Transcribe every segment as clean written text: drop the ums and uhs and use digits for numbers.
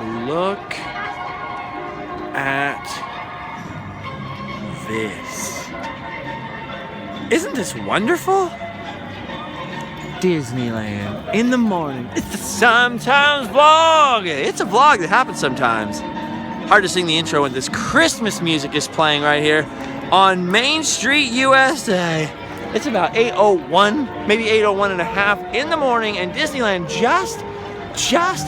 Look at this. Isn't this wonderful? Disneyland in the morning. It's the Sometimes Vlog. It's a vlog that happens sometimes. Hard to sing the intro when this Christmas music is playing right here on Main Street, USA. It's about 8:01, maybe 8:01 and a half in the morning, and Disneyland just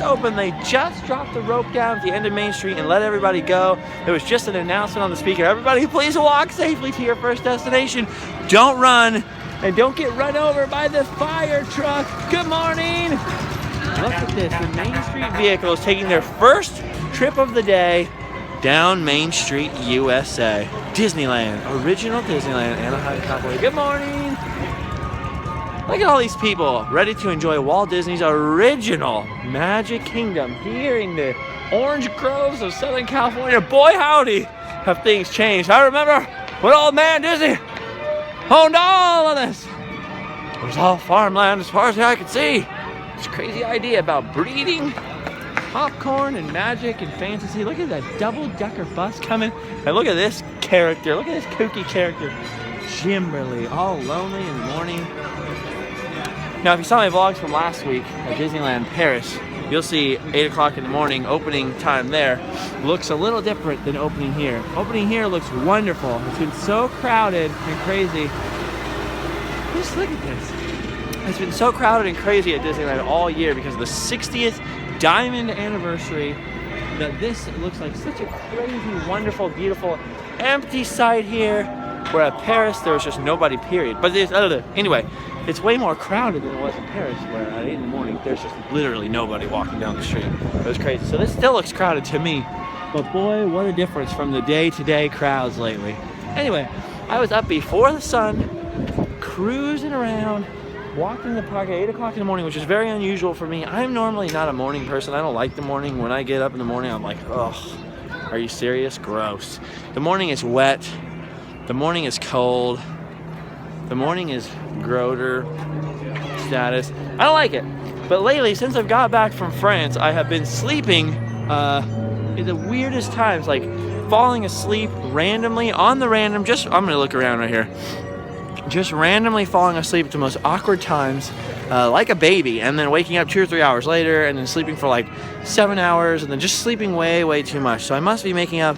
opened. They just dropped the rope down at the end of Main Street and let everybody go. There was just an announcement on the speaker. Everybody, please walk safely to your first destination. Don't run. And don't get run over by the fire truck. Good morning. Look at this. The Main Street vehicle is taking their first trip of the day down Main Street, USA. Disneyland. Original Disneyland. Anaheim, California. Good morning. Look at all these people ready to enjoy Walt Disney's original Magic Kingdom here in the orange groves of Southern California. Boy, howdy, have things changed. I remember when old man Disney owned all of this. It was all farmland as far as the eye could see. This crazy idea about breeding popcorn and magic and fantasy. Look at that double-decker bus coming. And look at this character. Look at this kooky character. Jimberly, all lonely in the morning. Now, if you saw my vlogs from last week at Disneyland Paris, you'll see 8 o'clock in the morning, opening time there, looks a little different than opening here. Opening here looks wonderful. It's been so crowded and crazy. Just look at this. It's been so crowded and crazy at Disneyland all year because of the 60th Diamond Anniversary that this looks like such a crazy, wonderful, beautiful, empty site here. Where at Paris, there was just nobody, period. But anyway, it's way more crowded than it was in Paris, where at 8 in the morning, there's just literally nobody walking down the street. It was crazy. So this still looks crowded to me. But boy, what a difference from the day-to-day crowds lately. Anyway, I was up before the sun, cruising around, walking the park at 8 o'clock in the morning, which is very unusual for me. I'm normally not a morning person. I don't like the morning. When I get up in the morning, I'm like, ugh, are you serious? Gross. The morning is wet. The morning is cold. The morning is Groder status. I don't like it. But lately, since I've got back from France, I have been sleeping in the weirdest times, like falling asleep randomly on the random. I'm gonna look around right here. Just randomly falling asleep at the most awkward times, like a baby, and then waking up 2 or 3 hours later, and then sleeping for like 7 hours, and then just sleeping way too much. So I must be making up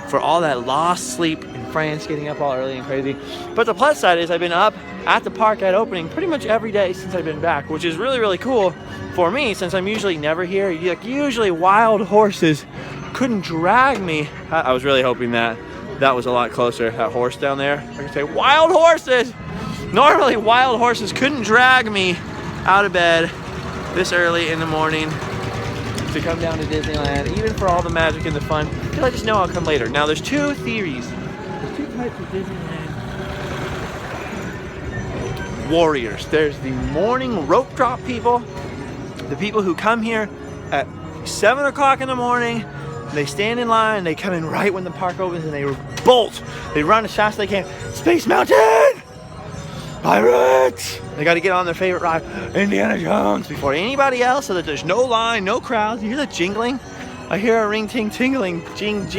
for all that lost sleep in France, getting up all early and crazy. But the plus side is I've been up at the park at opening pretty much every day since I've been back, which is really cool for me since I'm usually never here. Usually wild horses couldn't drag me. I was really hoping that was a lot closer, that horse down there. I can say wild horses. Normally wild horses couldn't drag me out of bed this early in the morning to come down to Disneyland, even for all the magic and the fun, because I just know I'll come later. Now, there's two theories. There's two types of Disneyland warriors. There's the morning rope drop people, the people who come here at 7 o'clock in the morning, they stand in line, they come in right when the park opens, and they bolt. They run as fast as they can. Space Mountain! Pirates! They got to get on their favorite ride, Indiana Jones, before anybody else, so that there's no line, no crowds. You hear that jingling? I hear a ring ting tingling, jing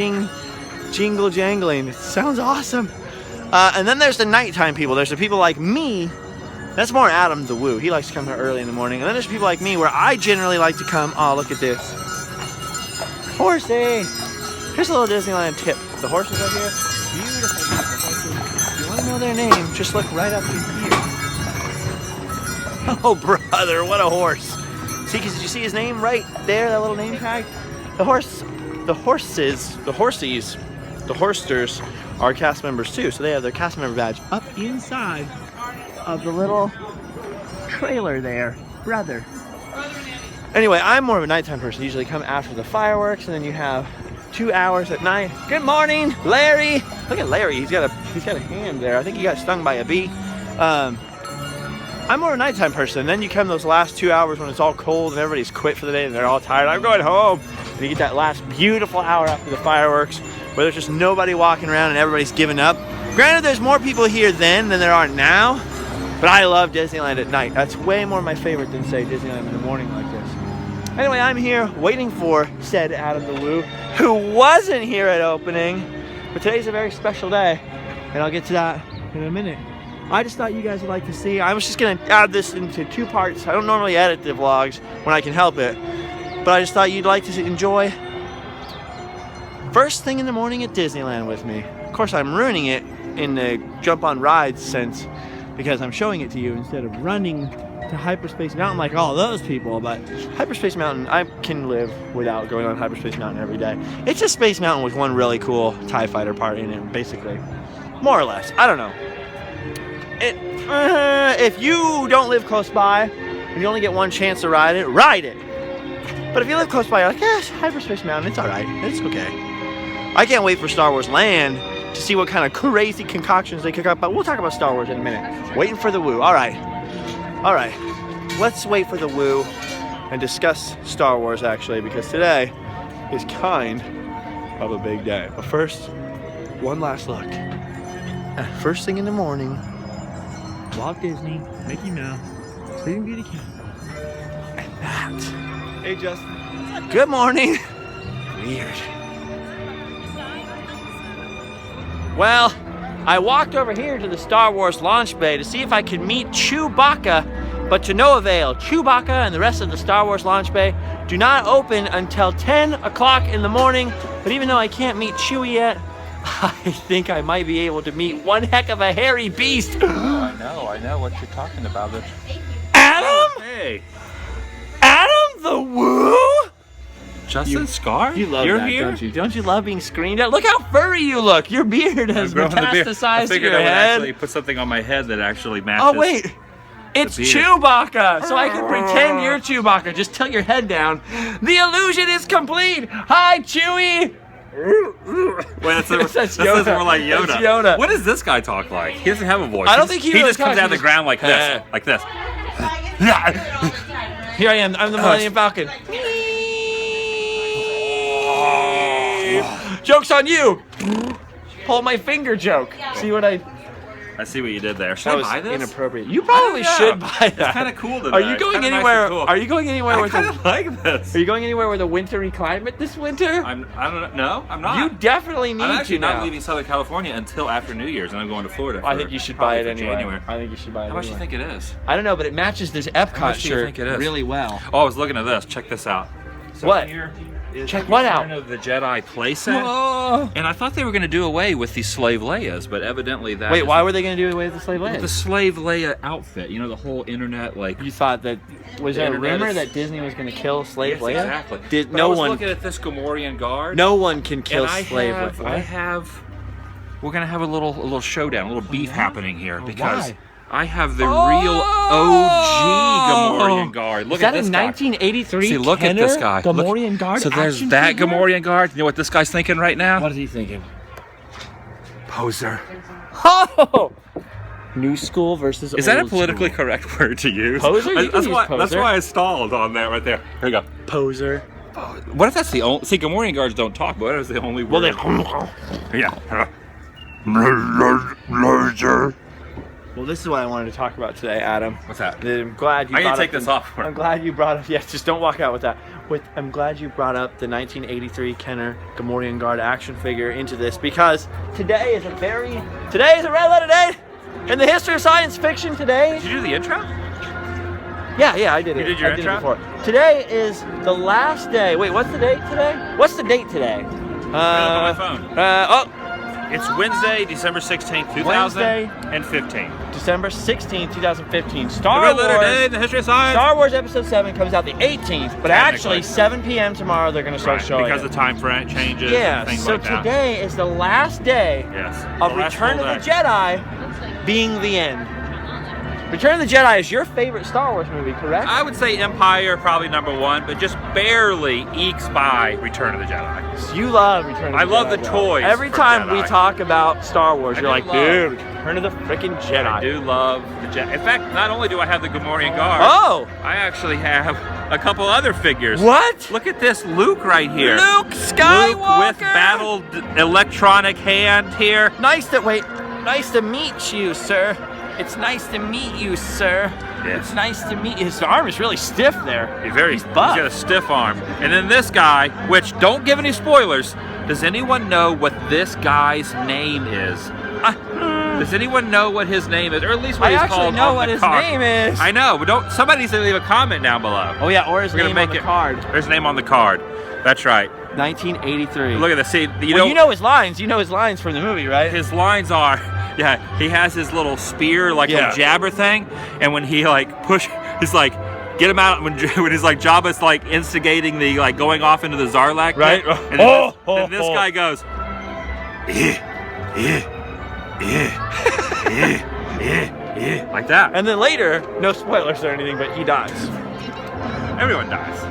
jingle jangling. It sounds awesome. And then there's the nighttime people. There's the people like me. That's more Adam the Woo. He likes to come here early in the morning. And then there's people like me where I generally like to come. Oh, look at this. Horsey! Here's a little Disneyland tip. The horses up here, beautiful horses. If you want to know their name, just look right up to here. Oh, brother, what a horse. See, because did you see his name right there, that little name tag? The horsters are cast members too, so they have their cast member badge up inside of the little trailer there, brother. Anyway, I'm more of a nighttime person. I usually come after the fireworks, and then you have 2 hours at night. Good morning, Larry. Look at Larry. He's got a hand there. I think he got stung by a bee. I'm more of a nighttime person. And then you come those last 2 hours when it's all cold and everybody's quit for the day and they're all tired. I'm going home. And you get that last beautiful hour after the fireworks where there's just nobody walking around and everybody's giving up. Granted, there's more people here then than there are now, but I love Disneyland at night. That's way more my favorite than, say, Disneyland in the morning like this. Anyway, I'm here waiting for said Adam the Woo, who wasn't here at opening. But today's a very special day, and I'll get to that in a minute. I just thought you guys would like to see. I was just gonna add this into 2 parts. I don't normally edit the vlogs when I can help it, but I just thought you'd like to enjoy first thing in the morning at Disneyland with me. Of course, I'm ruining it in the jump on rides sense because I'm showing it to you instead of running to Hyperspace Mountain like all those people. But Hyperspace Mountain, I can live without going on Hyperspace Mountain every day. It's just Space Mountain with one really cool TIE fighter part in it, basically. More or less. I don't know. If you don't live close by and you only get one chance to ride it, ride it. But if you live close by, you're like, yeah, Hyperspace Mountain, it's alright. It's okay. I can't wait for Star Wars Land to see what kind of crazy concoctions they cook up. But we'll talk about Star Wars in a minute. Waiting for the woo. Alright. Alright. Let's wait for the woo and discuss Star Wars, actually, because today is kind of a big day. But first, one last look. First thing in the morning, Walt Disney, Mickey Mouse, Sleeping Beauty King, and that. Hey, Justin. Good morning. Weird. Well, I walked over here to the Star Wars launch bay to see if I could meet Chewbacca, but to no avail. Chewbacca and the rest of the Star Wars launch bay do not open until 10 o'clock in the morning, but even though I can't meet Chewie yet, I think I might be able to meet one heck of a hairy beast. I know what you're talking about. Adam? Hey. Adam the Woo? Justin Scar? You love You're that, here? don't you? Don't you love being screened at? Look how furry you look. Your beard has metastasized I to figured your I would head. actually put something on my head that actually matches. Oh, wait. It's beard. Chewbacca, so I can pretend you're Chewbacca. Just tilt your head down. The illusion is complete. Hi, Chewie. Wait, that's more like Yoda. That's Yoda. What does this guy talk like? He doesn't have a voice. I don't think he really just comes talks. out of the ground like this. Like this. Here I am. I'm the Millennium Falcon. Joke's on you. Pull my finger joke. See what I see what you did there. Should I buy this? Inappropriate. You probably should buy that. It's kind of cool today. Are you going anywhere? Nice cool. Are you going anywhere I with kind of like this. Are you going anywhere with a wintry climate this winter? I don't know. I'm not. You definitely need to. I'm actually now. not leaving Southern California until after New Year's, and I'm going to Florida. I think you should buy it anyway. January. I think you should buy it. How much do you think it is? I don't know, but it matches this Epcot do you shirt think it is? really well. Oh, I was looking at this. Check this out. So What? Here is Check the what out? Return of the Jedi playset. Oh. And I thought they were going to do away with these Slave Leias, but evidently that. Wait, why were they going to do away with the slave Leia? The Slave Leia outfit? You know, the whole internet like. You thought that was there a internet rumor is- that Disney was going to kill Slave Yes, Leia? exactly. Did But no I was one? looking at this Gamorrean guard. No one can kill and Slave I Leia. have. We're gonna have a little showdown, a little beef happening here because why? I have the real OG Gamorrean guard. Look Is that at this a guy. 1983 See, look Kenner at this guy. Look- Gamorrean guard. So there's action that figure? Gamorrean guard. You know what this guy's thinking right now? What is he thinking? Poser. Oh! New school versus Is that a old politically school. correct word to use? Poser? You can That's use why. poser. That's why I stalled on that right there. Here we go. Poser? What if that's the only? See, Gamorrean guards don't talk, but what if it's the only Well, word? they. Yeah. Well, this is what I wanted to talk about today, Adam. What's that? I'm glad you. I can brought take up this the- off. I'm glad you brought up. Yeah, just don't walk out with that. I'm glad you brought up the 1983 Kenner Gamorrean Guard action figure into this because today is a red letter day in the history of science fiction. Today. Did you do the intro? Yeah, I did it. You did your I did it intro? before. Today is the last day. Wait, what's the date today? What's the date today? on my phone. It's Wednesday, December 16th, 2015. December 16th, 2015. The Star red letter day Wars. in the history of science. Star Wars Episode 7 comes out the 18th, but actually 7 p.m. tomorrow they're going to start Right, showing because it. the time frame changes Yeah, and things so like that. today is the last day Yes. of The last Return full of the day. Jedi being the end. Return of the Jedi is your favorite Star Wars movie, correct? I would say Empire probably #1, but just barely ekes by Return of the Jedi. You love Return of the Jedi. I love the though. toys Every for time we Jedi. talk about Star Wars, I you're do like, love- dude, Return of the freaking Jedi. I do love the Jedi. In fact, not only do I have the Gamorrean guard, Oh! I actually have a couple other figures. What? Look at this Luke right here. Luke Skywalker! Luke with battled electronic hand here. Nice to meet you, sir. It's nice to meet you, sir. Yes. It's nice to meet you. His arm is really stiff there. He's buff. got a stiff arm. And then this guy, which don't give any spoilers, does anyone know what this guy's name is? Does anyone know what his name is, or at least what he's called? I actually know what his name is. I know, but don't. Somebody needs to leave a comment down below. Oh yeah, or his name on the card. Or his name on the card. That's right. 1983. Look at this. See, you know his lines. You know his lines from the movie, right? His lines are, yeah. He has his little spear, like a jabber thing, and when he like he's like, get him out when he's like Jabba's like instigating the like going off into the Zarlak, right? And then this guy goes, like that. And then later, no spoilers or anything, but he dies. Everyone dies.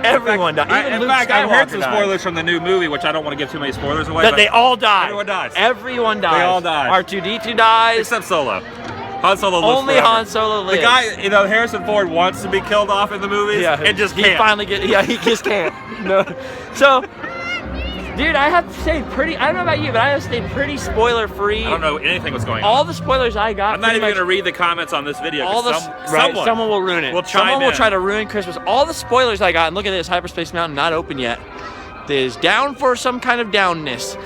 Everyone dies. In fact, I've heard some spoilers from the new movie, which I don't want to give too many spoilers away. That they all die. Everyone dies. Everyone dies. They all die. R2-D2 dies. Except Solo. Han Solo lives Only forever. Han Solo lives. The guy, Harrison Ford wants to be killed off in the movies. Yeah, and just can't. He finally he just can't. No. So, dude, I have to say I don't know about you, but I have stayed pretty spoiler free. I don't know anything what's going on. All the spoilers I got. I'm not even going to read the comments on this video. Someone will ruin it. Someone will try to ruin Christmas. All the spoilers I got, and look at this, Hyperspace Mountain not open yet. Is down for some kind of downness.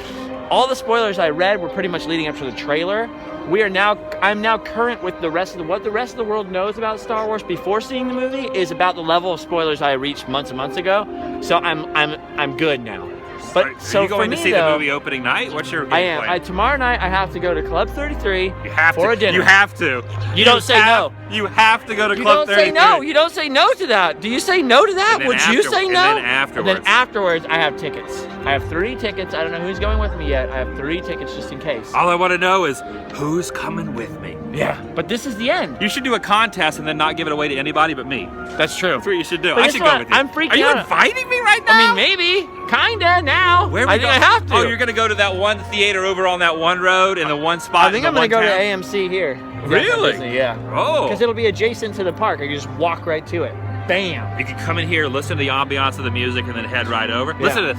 All the spoilers I read were pretty much leading up to the trailer. I'm now current with what the rest of the world knows about Star Wars before seeing the movie is about the level of spoilers I reached months and months ago. So I'm good now. But so are you going to see the movie opening night? What's your game plan? Tomorrow night I have to go to Club 33 you have for to. a dinner. You have to. You don't say no. You have to go to Club 33. You don't say no. You don't say no to that. Do you say no to that? Would you say no? And then afterwards, I have tickets. I have 3 tickets. I don't know who's going with me yet. I have 3 tickets just in case. All I want to know is who's coming with me. Yeah. But this is the end. You should do a contest and then not give it away to anybody but me. That's true. That's what you should do. But I should go with you. I'm freaking out. Are you inviting me right now? I mean, maybe. Kinda now. Where I think I have to. Oh, you're going to go to that one theater over on that one road in the one spot. I think I'm going to go to AMC here. Really? Disney, yeah. Oh. Because it'll be adjacent to the park. I can just walk right to it. Bam. You can come in here, listen to the ambiance of the music, and then head right over. Yeah. Listen to this.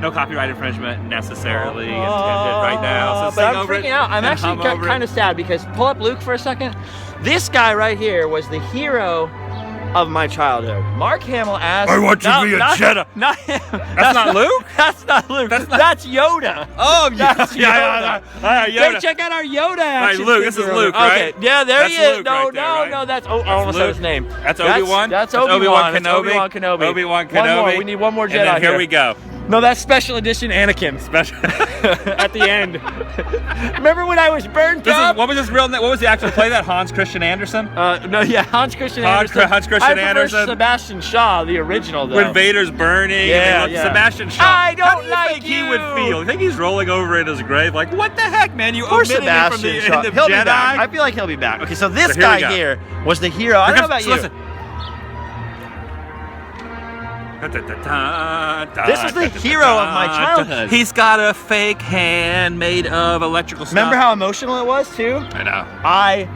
No copyright infringement necessarily intended right now. So but I'm freaking out. I'm actually kind of sad because pull up Luke for a second. This guy right here was the hero of my childhood. Mark Hamill as I want you to be a Jedi. Not him. That's not Luke? That's not Luke. That's Yoda. Oh, that's Yoda. Yoda. Hey, check out our Yoda action. Luke. This is Luke, right? Okay. Yeah, there he is. Luke No, right there, right? no. That's I almost said his name. That's Obi-Wan. That's Obi-Wan Kenobi. Obi-Wan Kenobi. Obi-Wan Kenobi. One more. We need one more Jedi. And then here we go. No, that's special edition Anakin. Special at the end. Remember when I was burnt up? What was his real name? What was the actual play? That Hans Christian Andersen? No, yeah, Hans Christian Andersen. Hans Christian Andersen. Sebastian Shaw, the original, though. When Vader's burning. Yeah, and Sebastian Shaw. I don't How do you like think he would feel? You think he's rolling over in his grave like, what the heck, man? You omitted me from the Shaw. end of He'll Jedi? Be back. I feel like he'll be back. Okay, so this guy here was the hero. I don't know about you. Listen. This was the hero of my childhood. He's got a fake hand made of electrical stuff. Remember how emotional it was too? I know.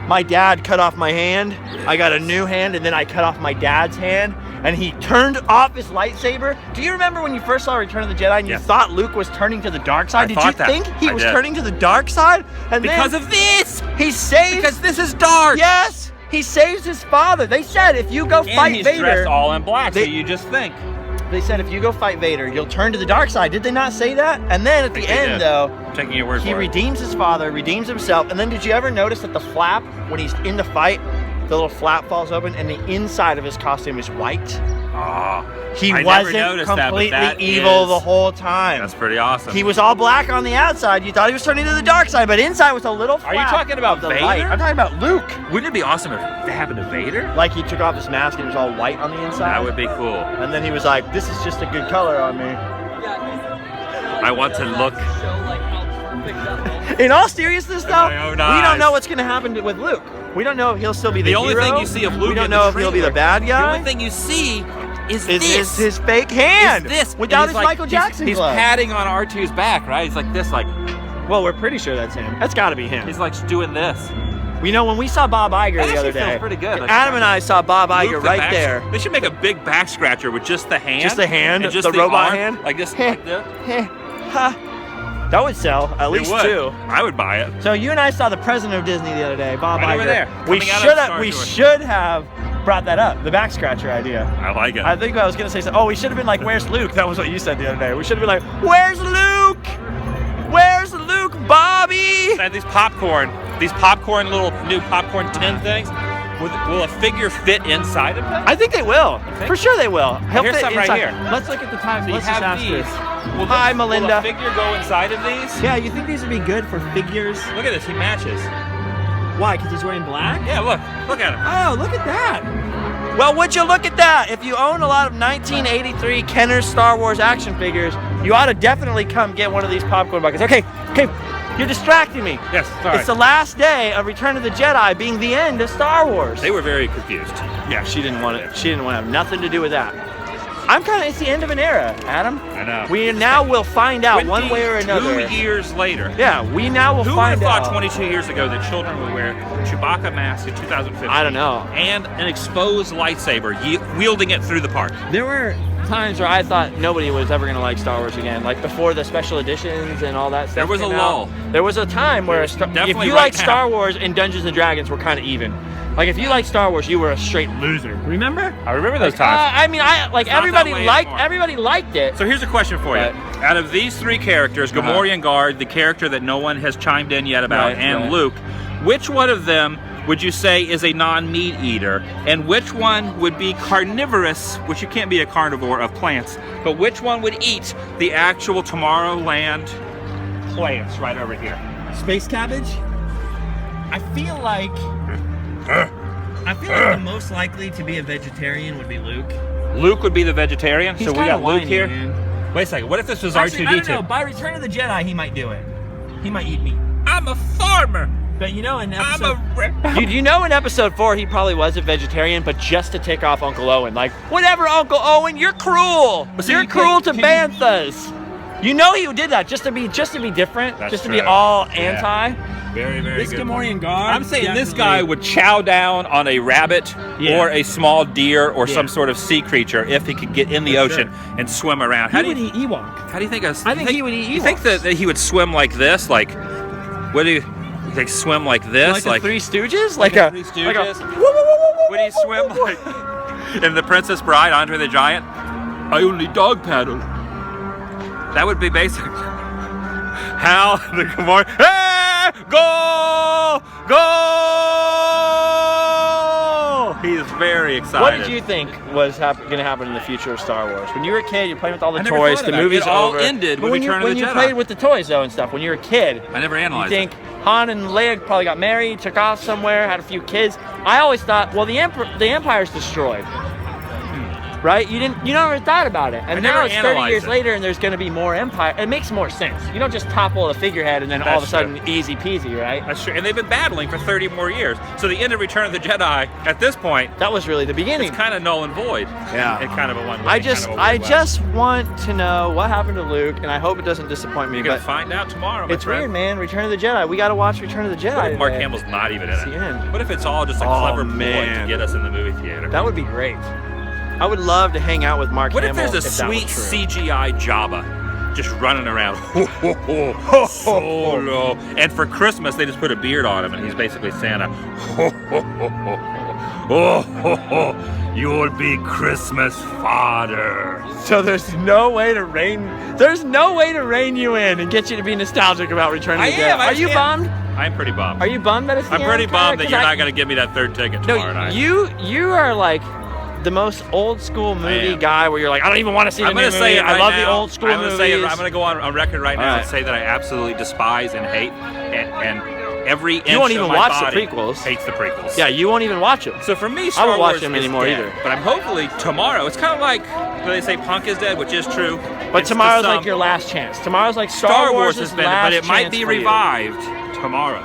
My dad cut off my hand. I got a new hand, and then I cut off my dad's hand, and he turned off his lightsaber. Do you remember when you first saw Return of the Jedi and you thought Luke was turning to the dark side? Did you think he was turning to the dark side? And because of this! He saves... Because this is dark! Yes! He saves his father. They said if you go fight he's Vader... dressed all in black, so you just think. They said if you go fight Vader, you'll turn to the dark side. Did they not say that? And then at the end, though, I'm taking your word for it. He redeems his father, redeems himself. And then did you ever notice that the flap, when he's in the fight, the little flap falls open and the inside of his costume is white? Oh, he wasn't completely evil the whole time. That's pretty awesome. He was all black on the outside. You thought he was turning to the dark side, but inside was a little flap. Are you talking about Vader? Light. I'm talking about Luke. Wouldn't it be awesome if that happened to Vader? Like he took off his mask and it was all white on the inside? That would be cool. And then he was like, this is just a good color on me. I want to look. In all seriousness, though, we don't know what's going to happen with Luke. We don't know if he'll still be the hero. The only thing you see of Luke, we don't know if he'll be the bad guy. The only thing you see is this. His fake hand. Is this. Without his Michael Jackson He's glove. patting on R2's back, right? He's like this, like. Well, we're pretty sure that's him. That's got to be him. He's like doing this. We know when we saw Bob Iger the other day. Feels pretty good. Adam and I saw Bob Iger right there. They should make a big back scratcher with just the hand. Just the hand, and just the robot arm, hand. Like this. Like this. That would sell at least It would. 2. I would buy it. So you and I saw the president of Disney the other day, Bob Right over Iger. there, We coming out of should have. Star We Tours. should have brought that up. The back scratcher idea. I like it. I think I was gonna say, oh, we should have been like, "Where's Luke?" That was what you said the other day. We should have been like, "Where's Luke? Where's Luke, Bobby?" And these popcorn little new popcorn tin things. Will a figure fit inside of them? I think they will. For sure they will. He'll Here's fit some right inside. here. Let's look at the time. So you Let's just have ask these. this. Will Hi, Will Melinda. a figure go inside of these? Yeah, you think these would be good for figures? Look at this. He matches. Why? Because he's wearing black? Yeah, look at him. Oh, look at that. Well, would you look at that? If you own a lot of 1983 Kenner Star Wars action figures, you ought to definitely come get one of these popcorn buckets. Okay, you're distracting me. Yes, sorry. It's the last day of Return of the Jedi being the end of Star Wars. They were very confused. Yeah, she didn't want it. She didn't want to have nothing to do with that. It's the end of an era, Adam. I know. We now will find out one way or another. 2 years later. Yeah, we now will Who would find have out. thought 22 years ago that children would wear Chewbacca masks in 2015? I don't know. And an exposed lightsaber, wielding it through the park. There were times where I thought nobody was ever gonna like Star Wars again, like before the special editions and all that stuff. There was came a out. lull. There was a time where if Definitely you right like now. Star Wars and Dungeons and Dragons were kind of even. Like if you like Star Wars, you were a straight loser. Remember? I remember those times. Not everybody that way liked anymore. everybody liked it. So here's a question for you. Out of these 3 characters, Gamorrean Guard, the character that no one has chimed in yet about, and Luke, which one of them would you say is a non-meat eater? And which one would be carnivorous, which you can't be a carnivore of plants, but which one would eat the actual Tomorrowland plants right over here? Space cabbage? I feel like the most likely to be a vegetarian would be Luke. Luke would be the vegetarian, He's so we kinda got Luke whiny, here. man. Wait a second, what if this was Actually, I don't know. R2-D2? By Return of the Jedi, he might do it. He might eat meat. I'm a farmer! But you know, in I'm episode, you know, in episode 4, he probably was a vegetarian, but just to tick off Uncle Owen. Like, whatever, Uncle Owen, you're cruel. But see, You're you cruel to can't- banthas. You know he did that just to be different, That's just to be true. all Yeah. anti. Very, very This good. Gamorrean guard. I'm saying this definitely- guy would chow down on a rabbit Yeah. or a small deer or Yeah. some sort of sea creature if he could get in the ocean and swim around. He would eat Ewok. How do you think? I think he would eat You think Ewoks. that he would swim like this? Like, what do you? Like swim like this? Like the Three Stooges? Like a Three like a- Stooges? Would he swim like in The Princess Bride, Andre the Giant? I only dog paddle. That would be basic. How the Gamorrean? Hey! Go! Go! He's very excited. What did you think was going to happen in the future of Star Wars? When you were a kid, you're playing with all the I never toys. thought The about it. movie's It all over. ended But with Return of when the you Jedi. played with the toys though and stuff, when you were a kid, I never you analyzed think it. Han and Leia probably got married, took off somewhere, had a few kids. I always thought, well, the Empire's destroyed. Right? You never thought about it. And I now never it's 30 analyzed years it. later and there's going to be more Empire. It makes more sense. You don't just topple a figurehead and then all of a That's sudden easy peasy, right? That's true. And they've been battling for 30 more years. So the end of Return of the Jedi, at this point, That was really the beginning. it's kind of null and void. Yeah. It's kind of a one. I just want to know what happened to Luke, and I hope it doesn't disappoint me. You're gonna But find out tomorrow. my it's friend. weird, man. Return of the Jedi. We got to watch Return of the Jedi. What if Mark today. Hamill's not even in It's the it? end. What if it's all just a Oh, clever ploy man. to get us in the movie theater? That would be great. I would love to hang out with Mark What if Hamill. there's a that was sweet true. CGI Jabba just running around? Ho, ho, ho, ho, Solo. And for Christmas, they just put a beard on him, and he's basically Santa. Ho, ho, ho, ho. Oh, ho, ho. You'll be Christmas fodder. So there's no way to rein. There's no way to rein you in and get you to be nostalgic about Return of the Jedi. Are you bummed? I'm pretty bummed. Are you bummed that it's the I'm end? pretty bummed that 'Cause you're not going to give me that third ticket tomorrow night. You are like the most old school movie am. guy where you're like, I don't even want to see the I'm new going to say movie. it right I love now. the old school I'm gonna movies. say it. I'm going to go on record right now All right. and say that I absolutely despise and hate, and every inch won't of even my watch the body prequels. hates the prequels. Yeah, you won't even watch them. So for me, I Star won't watch Wars them is anymore dead. either. But I'm hopefully tomorrow. It's kind of like when they say punk is dead, which is true. But It's tomorrow's the like sum. your last chance. Tomorrow's like Star Wars has Wars' been, last but it might chance be for you. revived tomorrow.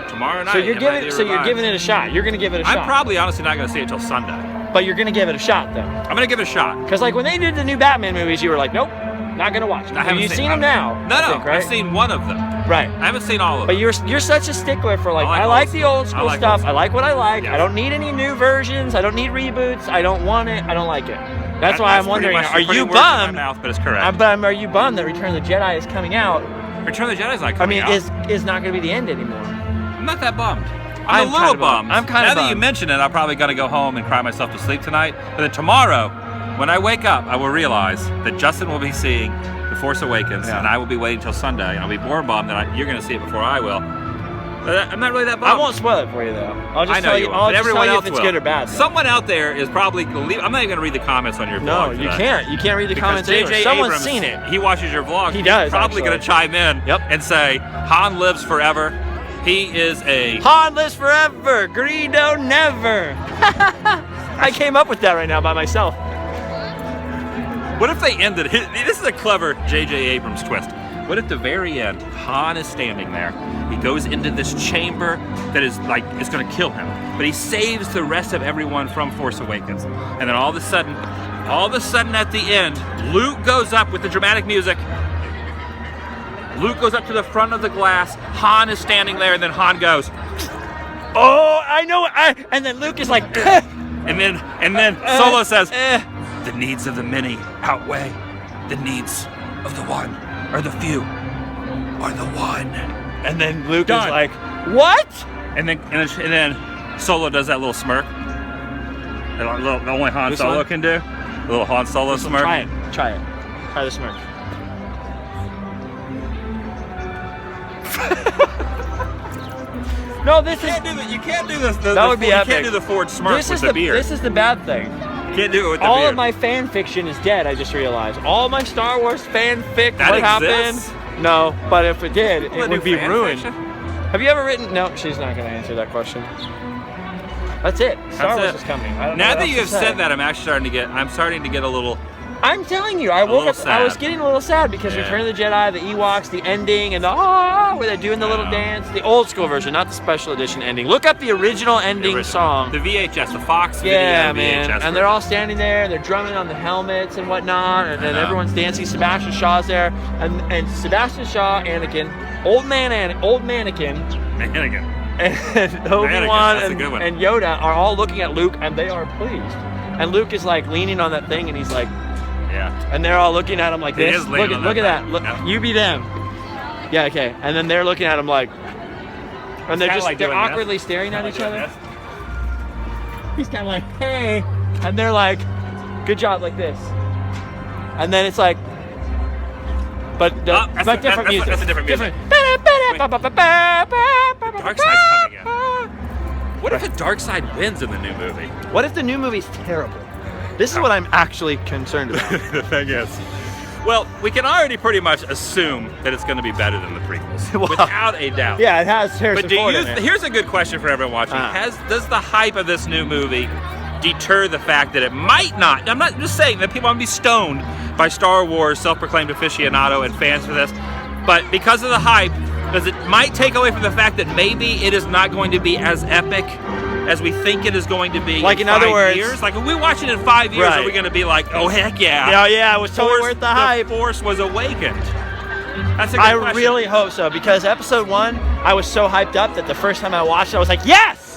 Tomorrow night. So you're it might be giving revived. it a shot. You're gonna give it a shot. I'm probably honestly not going to see it till Sunday. But you're gonna give it a shot though. I'm going to give it a shot. Because like when they did the new Batman movies, you were like, nope. Not gonna watch them. I haven't You've seen them now. No, I think, right? I've seen one of them. Right. I haven't seen all of But them. you're such a stickler for like I I like like the old school I like stuff. old school. I like what I like. Yeah. I don't need any new versions. I don't need reboots. I don't want it. I don't like it. That's why I'm wondering, are you bummed? But it's correct. Are you bummed that Return of the Jedi is coming out? Return of the Jedi's not coming out. Is not going to be the end anymore. I'm not that bummed. I'm a little kinda bummed. bummed. I'm kinda Now that you bummed. mention it, I'm probably gonna go home and cry myself to sleep tonight. But then tomorrow, when I wake up, I will realize that Justin will be seeing The Force Awakens, and I will be waiting till Sunday. And I'll be more bummed that you're gonna see it before I will. But I'm not really that bummed. I won't spoil it for you though. I'll just I know tell you. you I'll won't, but just everyone tell you else if it's will. good or bad. though. Someone out there is probably gonna leave. I'm not even gonna read the comments on your No, vlog. you today. can't. You can't read the Because comments anywhere. Someone's Abrams, seen it. He watches your vlog. He does, He's probably actually. gonna chime in Yep. and say Han lives forever. He is a Han lives forever. Greedo never. I came up with that right now by myself. What if they ended? This is a clever J.J. Abrams twist. What if the very end, Han is standing there. He goes into this chamber that is going to kill him, but he saves the rest of everyone from Force Awakens. And then all of a sudden at the end, Luke goes up with the dramatic music. Luke goes up to the front of the glass. Han is standing there, and then Han goes, Oh, I know. And then Luke is like, and then Solo says, the needs of the many outweigh the needs of the one, or the few, or the one. and then Luke Done. is like, what? And then Solo does that little smirk. That only Han This Solo one? can do. A little Han Solo smirk. Try it. Try the smirk. No, this is. You can't do this. That would be you epic. can't do the Ford smirk This with is the beard. This is the bad thing. You can't do it with the All beard. of my fan fiction is dead. I just realized. All my Star Wars fanfic. That What exists? happened? No, but if it did, People it that would do be fan ruined. fiction? Have you ever written? No, she's not going to answer that question. That's it. Star Wars is coming. I don't know Now what that else you to have say. said that, I'm starting to get a little. I'm telling you, I woke little up. I was sad. getting a little sad because Yeah. Return of the Jedi, the Ewoks, the ending, and the where they're doing the little dance, the old school version, not the special edition ending. Look up the original ending song. The VHS, the Fox Yeah, video man. VHS. And they're all standing there, they're drumming on the helmets and whatnot, and then everyone's dancing. Sebastian Shaw's there, and Sebastian Shaw, Anakin, old mannequin, Mannequin. and Obi-Wan that's a good one. and Yoda are all looking at Luke, and they are pleased. And Luke is like leaning on that thing, and he's like, Yeah. and they're all looking at him like He this. is leaning on Look at that that. Look, thing. you be them. Yeah, okay. And then they're looking at him like, and they're kinda just like they're doing this. awkwardly staring at Like each doing other. this. He's kind of like, hey, and they're like, good job, like this. And then it's like, but different music. That's a different music. Dark Side's coming in. What if the Dark Side wins in the new movie? What if the new movie's terrible? This is what I'm actually concerned about. The thing is, well, we can already pretty much assume that it's going to be better than the prequels, Well, without a doubt. Yeah, it has Harrison But do Ford you? in it. Here's a good question for everyone watching: Does the hype of this new movie deter the fact that it might not? I'm not just saying that people are going to be stoned by Star Wars self-proclaimed aficionado and fans for this, but because of the hype, does it might take away from the fact that maybe it is not going to be as epic as we think it is going to be? Like, in 5 other words- years? Like if we watch it in 5 years, Right. are we going to be like, oh heck yeah? Yeah, it was totally worth the hype. The Force was awakened. That's a good I question. really hope so, because episode 1, I was so hyped up that the first time I watched it, I was like, yes!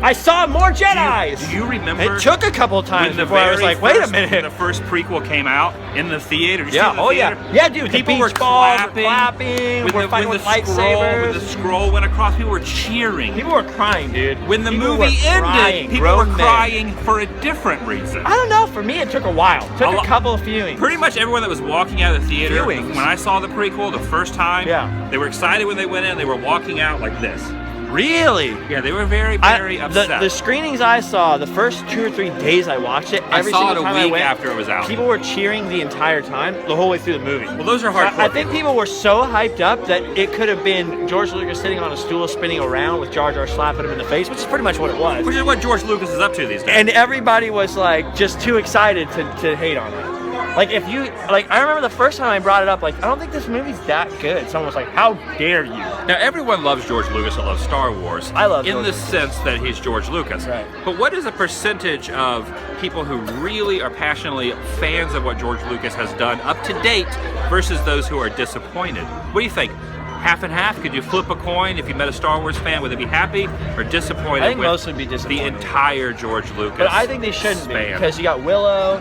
I saw more Jedis! Do you remember? It took a couple of times when the before I was very like, wait a first- minute. When the first prequel came out in the theater. Did you see it Yeah, in the oh theater? yeah. Yeah, dude, People the were beach balls were clapping. clapping, we're fighting with When lightsabers. the scroll went across, people were cheering. People were crying, dude. When the People movie were ended, crying, people were grown men. crying for a different reason. I don't know, for me it took a while. It took a couple of viewings. Pretty much everyone that was walking out of the theater, Viewings. when I saw the prequel the first time, Yeah. they were excited when they went in, they were walking out like this. Really? Yeah, they were very, very upset. The screenings I saw, the first 2 or 3 days I watched it, every saw single it a time I week went, after it was out. people were cheering the entire time, the whole way through the movie. Well, those are hardcore I think people were so hyped up that it could have been George Lucas sitting on a stool spinning around with Jar Jar slapping him in the face, which is pretty much what it was. Which is what George Lucas is up to these days. And everybody was like just too excited to hate on it. Like I remember the first time I brought it up, like, I don't think this movie's that good. Someone was like, how dare you? Now, everyone loves George Lucas and loves Star Wars. I love in George the Lucas. sense that he's George Lucas. Right. But what is a percentage of people who really are passionately fans of what George Lucas has done up to date versus those who are disappointed? What do you think? Half and half? Could you flip a coin if you met a Star Wars fan? Would they be happy or disappointed? I think with most would be disappointed. the entire George Lucas. But I think they shouldn't be, span? because you got Willow,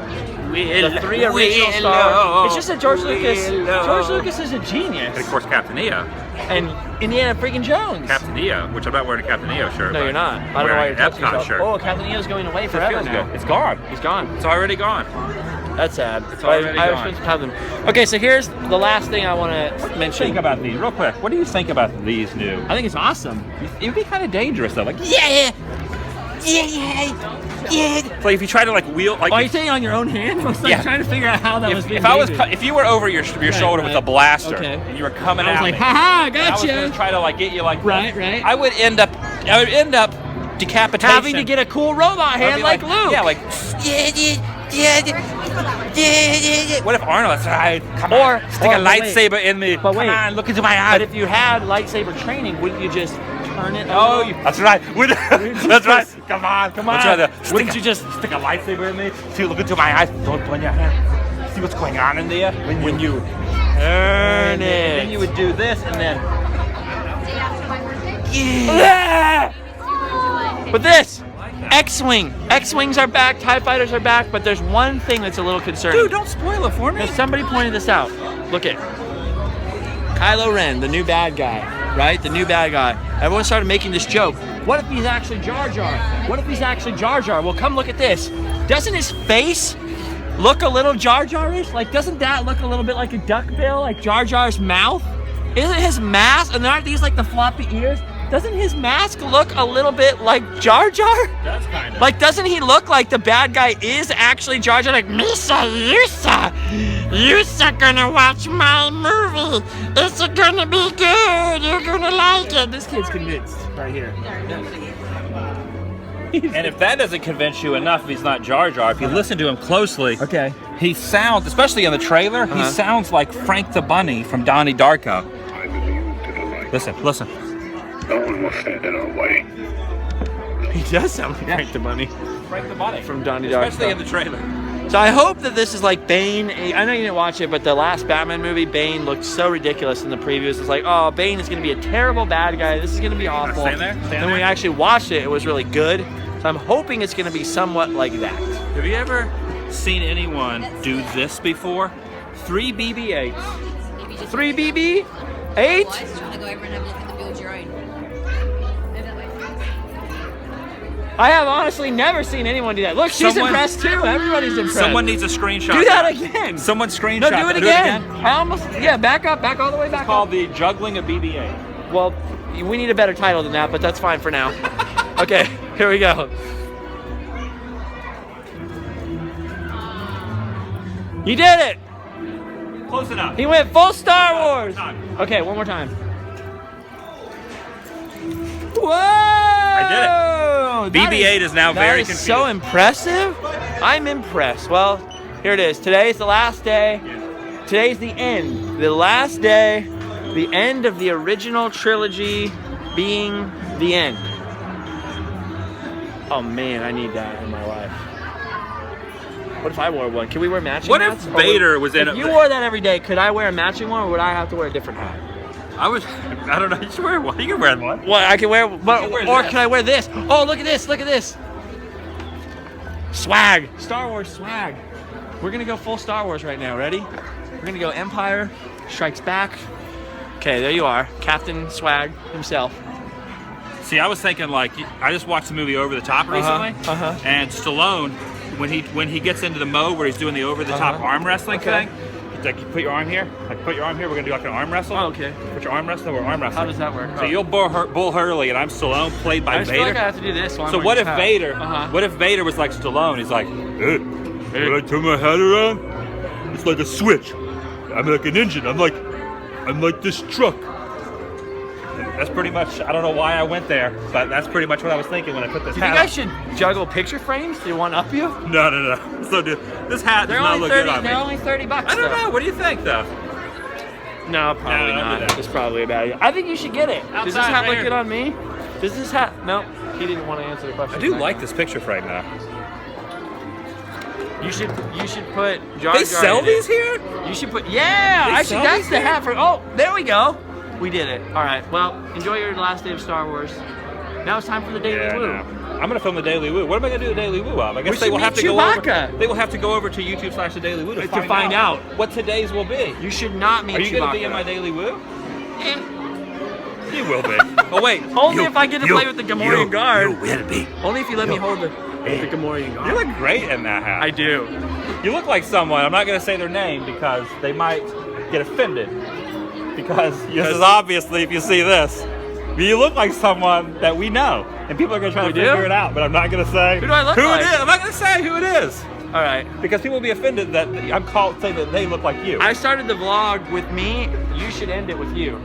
the 3 original stars. It's just that George Lucas is a genius. And of course, Captain EO. And Indiana freaking Jones. Captain EO, which I'm not wearing a Captain EO shirt. No, but you're not. I don't know why wearing you're an touching Epcot yourself. shirt. Oh, Captain EO's going away forever feels now. good. It's gone. He's gone. It's already gone. That's sad. It's already I gone. spent some time with him. Okay, so here's the last thing I want to mention. Think about these real quick. What do you think about these new? I think it's awesome. It would be kind of dangerous though. Like, Yeah. it's like if you try to like wheel, like. Are you saying on your own hand? I was like Yeah. trying to figure out how that was being if I was, dangerous. if you were over your shoulder with a right. blaster Okay. and you were coming I was at like, me, haha, and I was gotcha. gonna try to like get you like Right, this, right. I would end up decapitation. Having to get a cool robot I'd hand be like Luke. Yeah, like. What if Arnold tried? Come Or- on, stick or- a but wait. lightsaber in me. But wait. Come on, look into my eyes. But if you had lightsaber training, wouldn't you just turn it? Oh, that's right. That's right. Come on. Come on. Wouldn't you just stick a lightsaber in me? See, look into my eyes. Don't blend your hand. See what's going on in there? When you turn it? then you would do this and then. Yeah. But this, X-Wing. X-Wings are back, TIE Fighters are back, but there's one thing that's a little concerning. Dude, don't spoil it for me. Because somebody pointed this out. Look at Kylo Ren, the new bad guy, right? The new bad guy. Everyone started making this joke. What if he's actually Jar Jar? What if he's actually Jar Jar? Well, come look at this. Doesn't his face look a little Jar Jar-ish? Like, doesn't that look a little bit like a duck bill, like Jar Jar's mouth? Isn't his mask, and aren't these like the floppy ears? Doesn't his mask look a little bit like Jar Jar? That's kind of. Like, doesn't he look like the bad guy is actually Jar Jar? Like, Misa, Yusa gonna watch my movie. It's gonna be good. You're gonna like it. This kid's convinced right here. And if that doesn't convince you enough, if he's not Jar Jar, if you listen to him closely, Okay. he sounds, especially in the trailer, he sounds like Frank the Bunny from Donnie Darko. I believe to the light. Listen. No one will stand in our way. He does sound like Frank the Bunny. Frank the Bunny. From Donnie Darko. Especially in the trailer. So I hope that this is like Bane. I know you didn't watch it, but the last Batman movie, Bane looked so ridiculous in the previews. It's like, oh, Bane is going to be a terrible bad guy. This is going to be awful. Stand there. Then when we actually watched it, it was really good. So I'm hoping it's going to be somewhat like that. Have you ever seen anyone do this before? 3 BB-8s. 3 BB? 8? Otherwise, do you want to go over and have a look at the build your own? Move that way. I have honestly never seen anyone do that. Look, she's Someone- impressed too. Everybody's impressed. Someone needs a screenshot. do that again. Someone screenshot. No, do it again. I almost, yeah, back up, back all the way back It's called up. the juggling of BB-8. Well, we need a better title than that, but that's fine for now. Okay, here we go. You did it! Close enough. He went full Star Wars! Time. Okay, one more time. Whoa! I did it. BB-8 is now very That is so confused. impressive. I'm impressed. Well, here it is. Today's the last day. Today's the end. The last day. The end of the original trilogy being the end. Oh man, I need that in my life. What if I wore one? Can we wear matching What if hats? Or Vader was in If a- you wore that every day, could I wear a matching one, or would I have to wear a different hat? I don't know. You should wear one. You can wear one. Well, I can wear, but, You can wear or this. can I wear this? Oh, look at this! Look at this! Swag, Star Wars swag. We're gonna go full Star Wars right now. Ready? We're gonna go Empire Strikes Back. Okay, there you are, Captain Swag himself. See, I was thinking like I just watched the movie Over the Top recently, and Stallone, when he gets into the mode where he's doing the over the top arm wrestling Okay. thing, he's like, you put your arm here, we're gonna do like an arm wrestle. Oh, okay. Put your arm wrestle, we're arm wrestling. How does that work? So you'll Bull Hurley, and I'm Stallone, played by I just Vader. feel like I have to do this. While I'm So wearing what this if hat. Vader? Uh-huh. What if Vader was like Stallone? He's like, hey, when I turn my hat around, it's like a switch. I'm like an engine. I'm like this truck. That's pretty much. I don't know why I went there, but that's pretty much what I was thinking when I put this Do you hat think I on. should juggle picture frames? Do you want up you? No. So dude, this hat does They're not only look 30. good on me. They're only $30. I don't know. What do you think, though? No, probably No, don't do not. that. It's probably a bad idea. I think you should get it. Does this Outside, hat right look here. good on me? Does this hat? No, he didn't want to answer the question. I do like this picture frame though. You should put Jar Jar. They sell in it. these here? You should put. Yeah, They I should. sell That's these the here? hat for. Oh, there we go. We did it. All right. Well, enjoy your last day of Star Wars. Now it's time for the Daily Yeah, Woo. no. I'm gonna film the Daily Woo. What am I gonna do the Daily Woo of? I guess We they should will have meet to go over. Chewbacca. They will have to go over to YouTube/The Daily Woo to find out what today's will be. You should not meet Are you Chewbacca. gonna be in my Daily Woo? Eh, You will be. Oh wait. Only if I get to play with the Gamorrean guard. You will be. Only if you let me hold the Gamorrean guard. You look great in that hat. I do. You look like someone. I'm not gonna say their name because they might get offended. Because this is obviously, if you see this, you look like someone that we know, and people are gonna try to We do? figure it out. But I'm not gonna say Who do I look who like? it is. I'm not gonna say who it is All right. because people will be offended that I'm called saying that they look like you. I started the vlog with me. You should end it with you.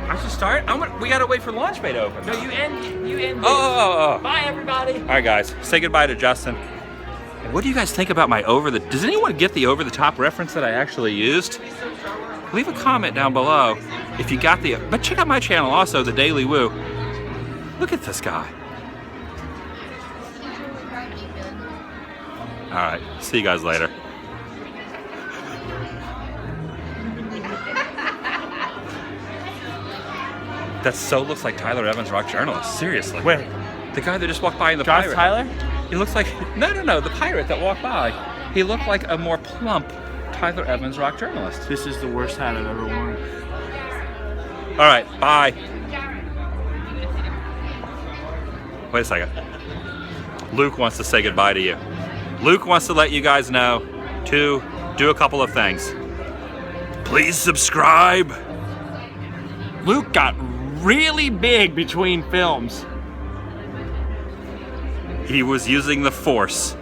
I should start. We gotta wait for Launch Bay to open. No, you end. You end. Oh. Bye, everybody. All right, guys. Say goodbye to Justin. What do you guys think about my Does anyone get the over-the-top reference that I actually used? Leave a comment down below if you got the. But check out my channel also, The Daily Woo. Look at this guy. All right. See you guys later. That so looks like Tyler Evans, rock journalist. Seriously. Wait. The guy that just walked by in the Josh pirate. Tyler? He looks like no, the pirate that walked by. He looked like a more plump Tyler Evans, rock journalist. This is the worst hat I've ever worn. All right, bye. Wait a second. Luke wants to say goodbye to you. Luke wants to let you guys know to do a couple of things. Please subscribe. Luke got really big between films. He was using the force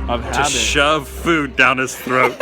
Of to habit. shove food down his throat.